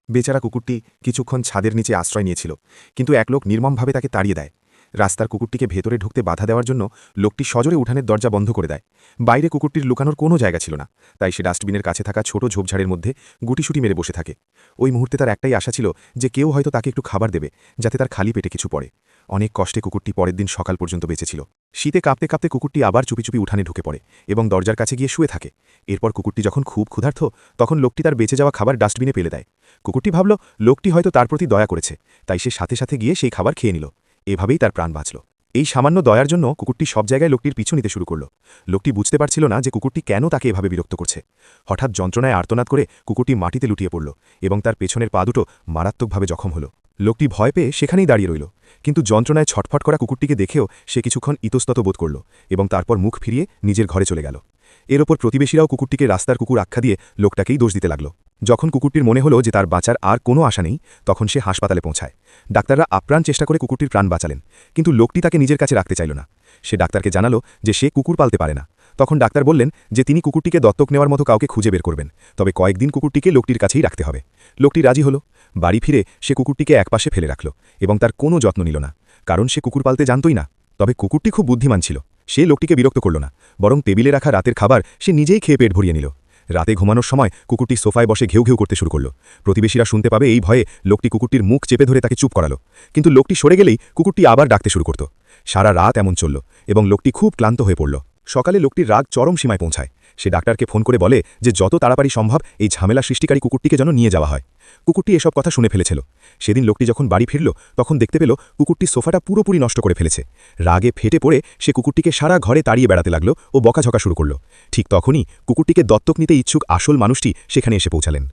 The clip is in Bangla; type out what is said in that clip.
বেচারা কুকুরটি কিছুক্ষণ ছাদের নিচে আশ্রয় নিয়েছিল, কিন্তু এক লোক নির্মমভাবে তাকে তাড়িয়ে দেয়। রাস্তার কুকুরটিকে ভেতরে ঢুকতে বাধা দেওয়ার জন্য লোকটি সজোরে উঠানের দরজা বন্ধ করে দেয়। বাইরে কুকুরটির লুকানোর কোনো জায়গা ছিল না, তাই সে ডাস্টবিনের কাছে থাকা ছোট ঝোপঝাড়ের মধ্যে গুটিসুটি মেরে বসে থাকে। ওই মুহূর্তে তার একটাই আশা ছিল যে কেউ হয়তো তাকে একটু খাবার দেবে, যাতে তার খালি পেটে কিছু পড়ে। অনেক কষ্টে কুকুরটি পরের দিন সকাল পর্যন্ত বেঁচেছিল। শীতে কাঁপতে কাঁপতে কুকুরটি আবার চুপি চুপি উঠানে ঢুকে পড়ে এবং দরজার কাছে গিয়ে শুয়ে থাকে। এরপর কুকুরটি যখন খুব ক্ষুধার্ত, তখন লোকটি তার বেঁচে যাওয়া খাবার ডাস্টবিনে ফেলে দেয়। কুকুরটি ভাবল লোকটি হয়তো তার প্রতি দয়া করেছে, তাই সে সাথে সাথে গিয়ে সেই খাবার খেয়ে নিল। এভাবেই তার প্রাণ বাঁচল। এই সামান্য দয়ার জন্য কুকুরটি সব জায়গায় লোকটির পিছু নিতে শুরু করল। লোকটি বুঝতে পারছিল না যে কুকুরটি কেন তাকে এভাবে বিরক্ত করছে। হঠাৎ যন্ত্রণায় আর্তনাদ করে কুকুরটি মাটিতে লুটিয়ে পড়ল এবং তার পেছনের পা দুটো মারাত্মকভাবে জখম হল। লোকটি ভয় পেয়ে সেখানেই দাঁড়িয়ে রইল, কিন্তু যন্ত্রণায় ছটফট করা কুকুরটিকে দেখেও সে কিছুক্ষণ ইতস্তত বোধ করল এবং তারপর মুখ ফিরিয়ে নিজের ঘরে চলে গেল। এর ওপর প্রতিবেশীরাও কুকুরটিকে রাস্তার কুকুর আখ্যা দিয়ে লোকটাকেই দোষ দিতে লাগল। যখন কুকুরটির মনে হলো যে তার বাঁচার আর কোনো আশা নেই, তখন সে হাসপাতালে পৌঁছায়। ডাক্তাররা আপ্রাণ চেষ্টা করে কুকুরটির প্রাণ বাঁচালেন, কিন্তু লোকটি তাকে নিজের কাছে রাখতে চাইল না। সে ডাক্তারকে জানালো যে সে কুকুর পালতে পারে না। তখন ডাক্তার বললেন যে তিনি কুকুরটিকে দত্তক নেওয়ার মতো কাউকে খুঁজে বের করবেন, তবে কয়েকদিন কুকুরটিকে লোকটির কাছেই রাখতে হবে। লোকটি রাজি হল। বাড়ি ফিরে সে কুকুরটিকে একপাশে ফেলে রাখল এবং তার কোনো যত্ন নিল না, কারণ সে কুকুর পালতে জানতই না। তবে কুকুরটি খুব বুদ্ধিমান ছিল। সে লোকটিকে বিরক্ত করল না, বরং টেবিলে রাখা রাতের খাবার সে নিজেই খেয়ে পেট ভরিয়ে নিল। রাতে ঘুমানোর সময় কুকুরটি সোফায় বসে ঘেউ ঘেউ করতে শুরু করল। প্রতিবেশীরা শুনতে পাবে এই ভয়ে লোকটি কুকুরটির মুখ চেপে ধরে তাকে চুপ করালো, কিন্তু লোকটি সরে গেলেই কুকুরটি আবার ডাকতে শুরু করত। সারা রাত এমন চলল এবং লোকটি খুব ক্লান্ত হয়ে পড়ল। সকালে লোকটির রাগ চরম সীমায় পৌঁছায়। সে ডাক্তারকে ফোন করে বলে যে যত তাড়াতাড়ি সম্ভব এই ঝামেলা সৃষ্টিকারী কুকুরটিকে যেন নিয়ে যাওয়া হয়। কুকুরটি এসব কথা শুনে ফেলেছিল। সেদিন লোকটি যখন বাড়ি ফিরল, তখন দেখতে পেল কুকুরটি সোফাটা পুরোপুরি নষ্ট করে ফেলেছে। রাগে ফেটে পড়ে সে কুকুরটিকে সারা ঘরে তাড়িয়ে বেড়াতে লাগল ও বকাঝকা শুরু করল। ঠিক তখনই কুকুরটিকে দত্তক নিতে ইচ্ছুক আসল মানুষটি সেখানে এসে পৌঁছালেন।